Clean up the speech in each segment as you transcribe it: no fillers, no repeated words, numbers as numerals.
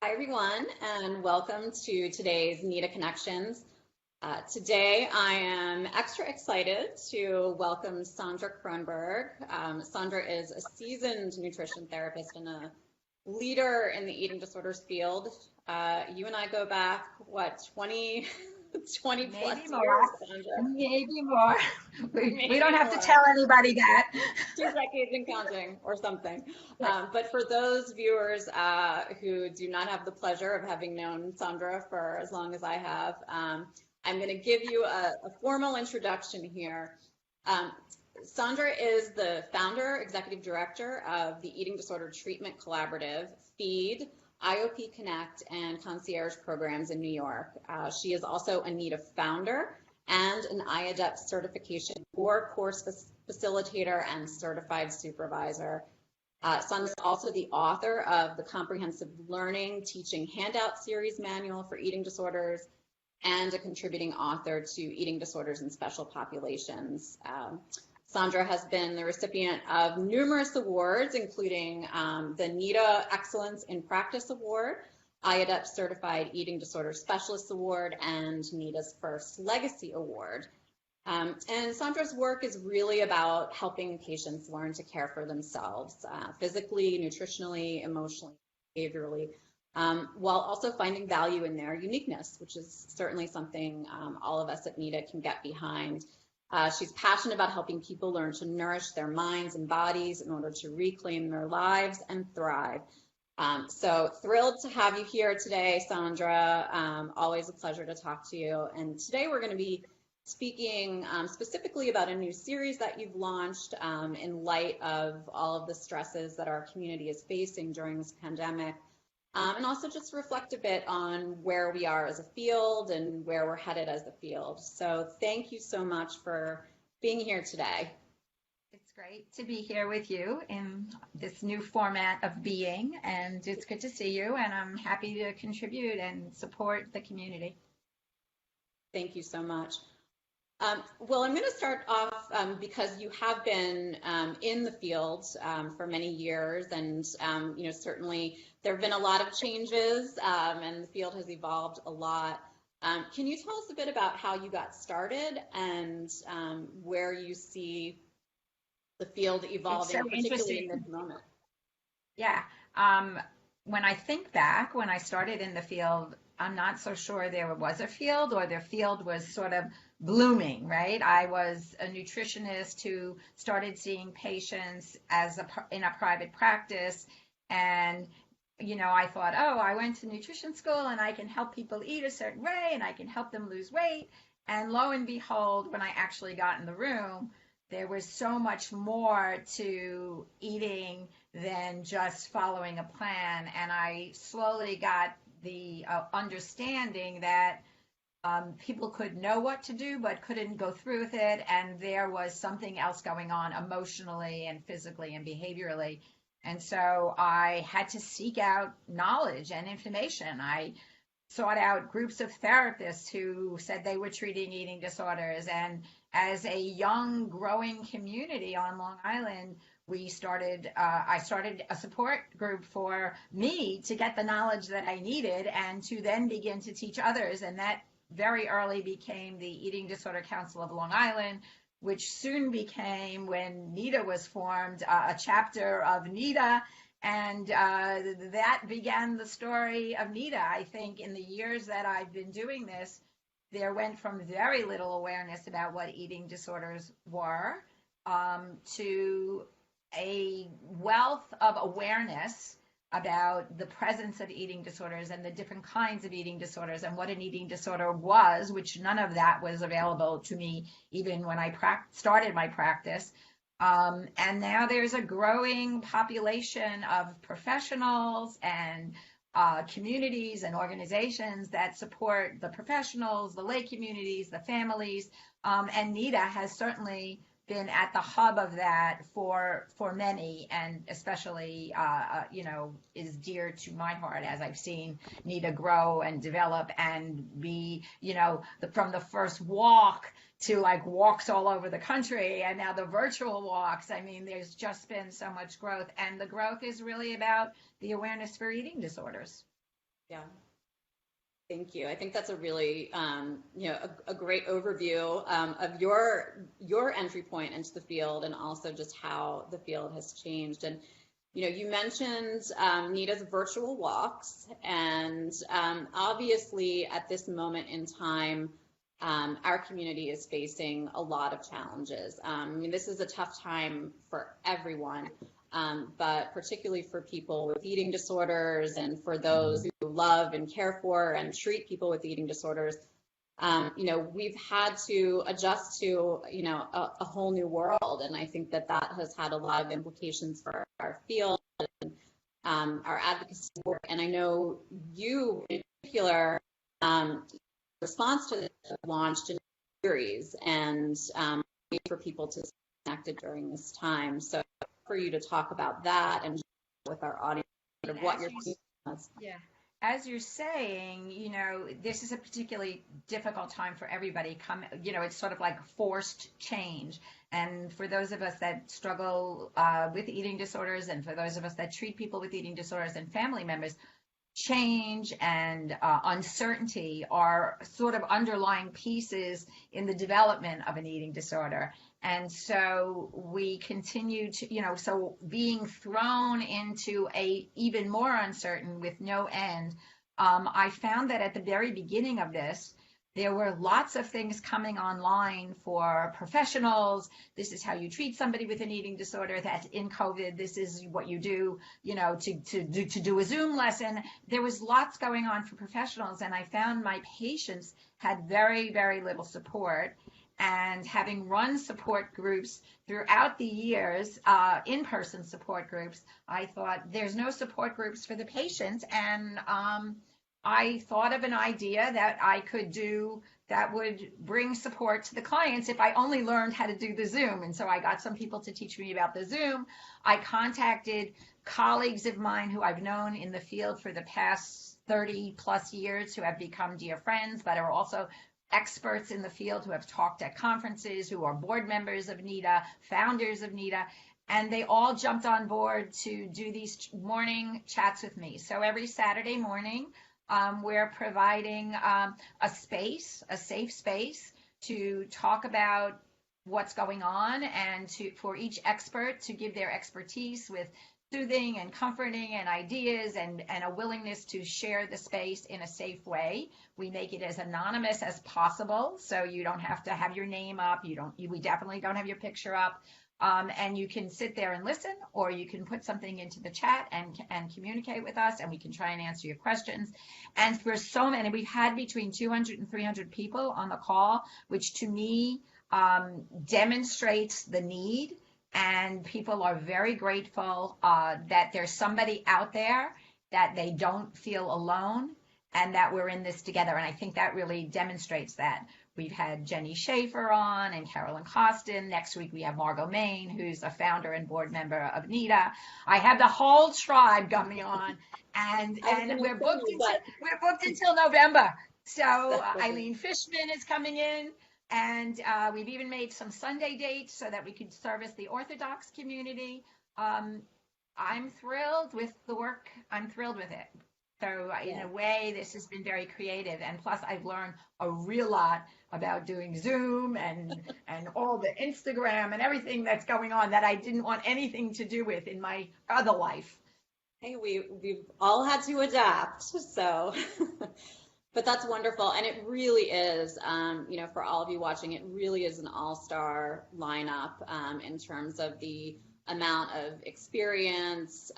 Hi, everyone, and welcome to today's NEDA Connections. Today, I am extra excited to welcome Sondra Kronberg. Sondra is a seasoned nutrition therapist and a leader in the eating disorders field. You and I go back, 20 plus Maybe years, more. Sondra. Maybe more. We don't Maybe have to more. tell anybody that. 2 decades and counting or something. Right. But for those viewers who do not have the pleasure of having known Sondra for as long as I have, I'm going to give you a formal introduction here. Sondra is the founder, executive director of the Eating Disorder Treatment Collaborative, FEED, IOP Connect, and Concierge programs in New York. She is also a NEDA founder and an IADEP certification for course facilitator and certified supervisor. Sondra is also the author of the Comprehensive Learning Teaching Handout Series Manual for Eating Disorders and a contributing author to Eating Disorders in Special Populations. Sondra has been the recipient of numerous awards, including the NEDA Excellence in Practice Award, IADEP Certified Eating Disorder Specialist Award, and NEDA's First Legacy Award. And Sondra's work is really about helping patients learn to care for themselves, physically, nutritionally, emotionally, behaviorally, while also finding value in their uniqueness, which is certainly something all of us at NEDA can get behind. She's passionate about helping people learn to nourish their minds and bodies in order to reclaim their lives and thrive. So thrilled to have you here today, Sondra. Always a pleasure to talk to you. And today we're going to be speaking specifically about a new series that you've launched in light of all of the stresses that our community is facing during this pandemic. And also just reflect a bit on where we are as a field and where we're headed as a field. So thank you so much for being here today. It's great to be here with you in this new format of being, and it's good to see you, and I'm happy to contribute and support the community. Thank you so much. Well, I'm going to start off because you have been in the field for many years, and certainly there have been a lot of changes, and the field has evolved a lot. Can you tell us a bit about how you got started and where you see the field evolving, So particularly in this moment? Yeah. When I think back, when I started in the field, I'm not so sure there was a field, or the field was sort of blooming, right? I was a nutritionist who started seeing patients in a private practice, and I thought, oh, I went to nutrition school and I can help people eat a certain way and I can help them lose weight. And lo and behold, when I actually got in the room, there was so much more to eating than just following a plan. And I slowly got the understanding that people could know what to do, but couldn't go through with it. And there was something else going on emotionally and physically and behaviorally. And so I had to seek out knowledge and information. I sought out groups of therapists who said they were treating eating disorders. And as a young, growing community on Long Island, I started a support group for me to get the knowledge that I needed and to then begin to teach others. And that very early became the Eating Disorder Council of Long Island, which soon became, when NEDA was formed, a chapter of NEDA. And that began the story of NEDA. I think in the years that I've been doing this, there went from very little awareness about what eating disorders were to a wealth of awareness about the presence of eating disorders and the different kinds of eating disorders and what an eating disorder was, which none of that was available to me even when I started my practice. And now there's a growing population of professionals and communities and organizations that support the professionals, the lay communities, the families, and NEDA has certainly been at the hub of that for many, and especially is dear to my heart as I've seen NEDA grow and develop and be from the first walk to like walks all over the country and now the virtual walks. I mean, there's just been so much growth, and the growth is really about the awareness for eating disorders. Yeah. Thank you. I think that's a really, a great overview of your entry point into the field, and also just how the field has changed. And you mentioned NEDA's virtual walks, and obviously at this moment in time, our community is facing a lot of challenges. This is a tough time for everyone. But particularly for people with eating disorders, and for those who love and care for and treat people with eating disorders, we've had to adjust to, a whole new world. And I think that has had a lot of implications for our field and our advocacy work. And I know you in particular, response to this, launched a series and for people to stay connected during this time. So for you to talk about that and with our audience, sort of what you're seeing. Yeah. As you're saying, this is a particularly difficult time for everybody. It's sort of like forced change. And for those of us that struggle with eating disorders, and for those of us that treat people with eating disorders and family members, change and uncertainty are sort of underlying pieces in the development of an eating disorder. And so we continue to, so being thrown into a even more uncertain with no end, I found that at the very beginning of this, there were lots of things coming online for professionals. This is how you treat somebody with an eating disorder that's in COVID. This is what you do, to do a Zoom lesson. There was lots going on for professionals, and I found my patients had very, very little support. And having run support groups throughout the years, in-person support groups, I thought there's no support groups for the patients. And I thought of an idea that I could do that would bring support to the clients if I only learned how to do the Zoom. And so I got some people to teach me about the Zoom. I contacted colleagues of mine who I've known in the field for the past 30 plus years, who have become dear friends, but are also experts in the field, who have talked at conferences, who are board members of NEDA, founders of NEDA, and they all jumped on board to do these morning chats with me. So every Saturday morning, we're providing a safe space to talk about what's going on, and for each expert to give their expertise with soothing and comforting and ideas, and a willingness to share the space in a safe way. We make it as anonymous as possible, so you don't have to have your name up. We definitely don't have your picture up. And you can sit there and listen, or you can put something into the chat and communicate with us, and we can try and answer your questions. And for so many, we've had between 200 and 300 people on the call, which to me demonstrates the need. And people are very grateful that there's somebody out there, that they don't feel alone, and that we're in this together. And I think that really demonstrates that. We've had Jenny Schaefer on, and Carolyn Costin. Next week we have Margot Main, who's a founder and board member of NEDA. I have the whole tribe coming on, and we're booked until November. So Eileen Fishman is coming in. And we've even made some Sunday dates so that we could service the Orthodox community. I'm thrilled with the work. I'm thrilled with it. So in a way, this has been very creative. And plus, I've learned a real lot about doing Zoom and all the Instagram and everything that's going on that I didn't want anything to do with in my other life. Hey, we've all had to adapt, so... But that's wonderful. And it really is, for all of you watching, it really is an all-star lineup in terms of the amount of experience,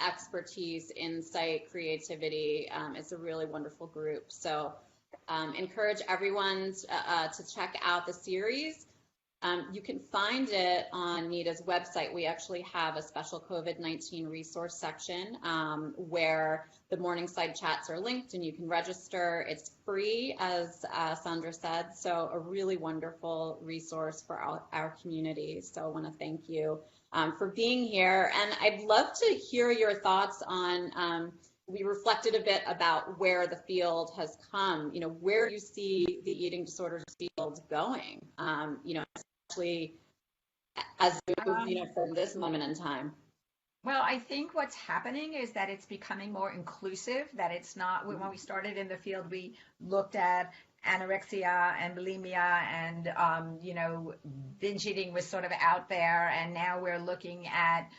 expertise, insight, creativity. It's a really wonderful group. So encourage everyone to check out the series. You can find it on NEDA's website. We actually have a special COVID-19 resource section where the Morningside chats are linked, and you can register. It's free, as Sondra said, so a really wonderful resource for our community. So I want to thank you for being here. And I'd love to hear your thoughts on, we reflected a bit about where the field has come, where you see the eating disorders field going, especially as we move, from this moment in time. Well, I think what's happening is that it's becoming more inclusive, that it's not, when we started in the field, we looked at anorexia and bulimia and, binge eating was sort of out there. And now we're looking at,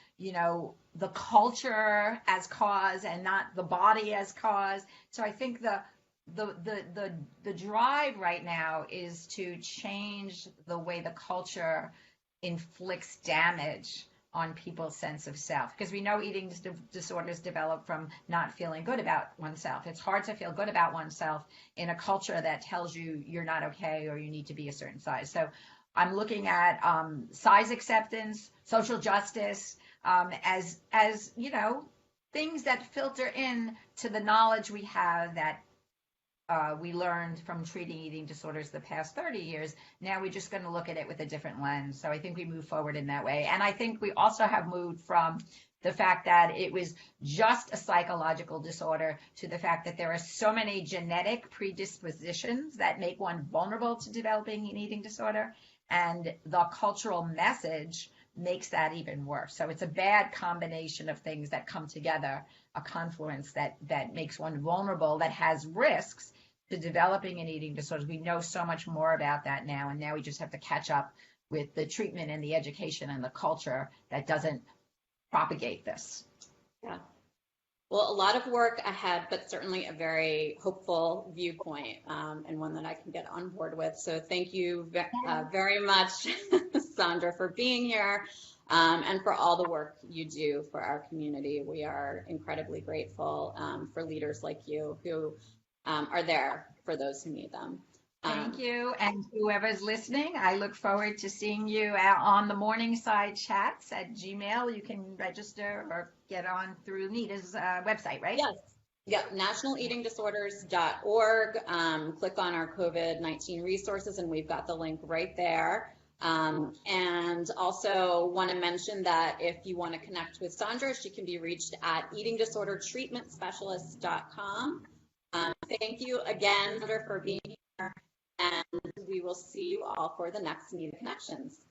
the culture as cause and not the body as cause. So I think the drive right now is to change the way the culture inflicts damage on people's sense of self, because we know eating disorders develop from not feeling good about oneself. It's hard to feel good about oneself in a culture that tells you you're not okay or you need to be a certain size. So I'm looking at size acceptance, social justice, as things that filter in to the knowledge we have that we learned from treating eating disorders the past 30 years. Now we're just going to look at it with a different lens. So I think we move forward in that way. And I think we also have moved from the fact that it was just a psychological disorder to the fact that there are so many genetic predispositions that make one vulnerable to developing an eating disorder. And the cultural message makes that even worse. So it's a bad combination of things that come together, a confluence that makes one vulnerable, that has risks to developing an eating disorder. We know so much more about that now, and now we just have to catch up with the treatment and the education and the culture that doesn't propagate this. Yeah. Well, a lot of work ahead, but certainly a very hopeful viewpoint, and one that I can get on board with. So thank you very much, Sondra, for being here, and for all the work you do for our community. We are incredibly grateful for leaders like you who are there for those who need them. Thank you. And whoever's listening, I look forward to seeing you on the Morningside Chats at Gmail. You can register or get on through NEDA's website, right? Yes. Yep, nationaleatingdisorders.org. Click on our COVID-19 resources, and we've got the link right there. And also want to mention that if you want to connect with Sondra, she can be reached at eatingdisordertreatmentspecialist.com. Thank you again, Sondra, for being here, and we will see you all for the next NEDA Connections.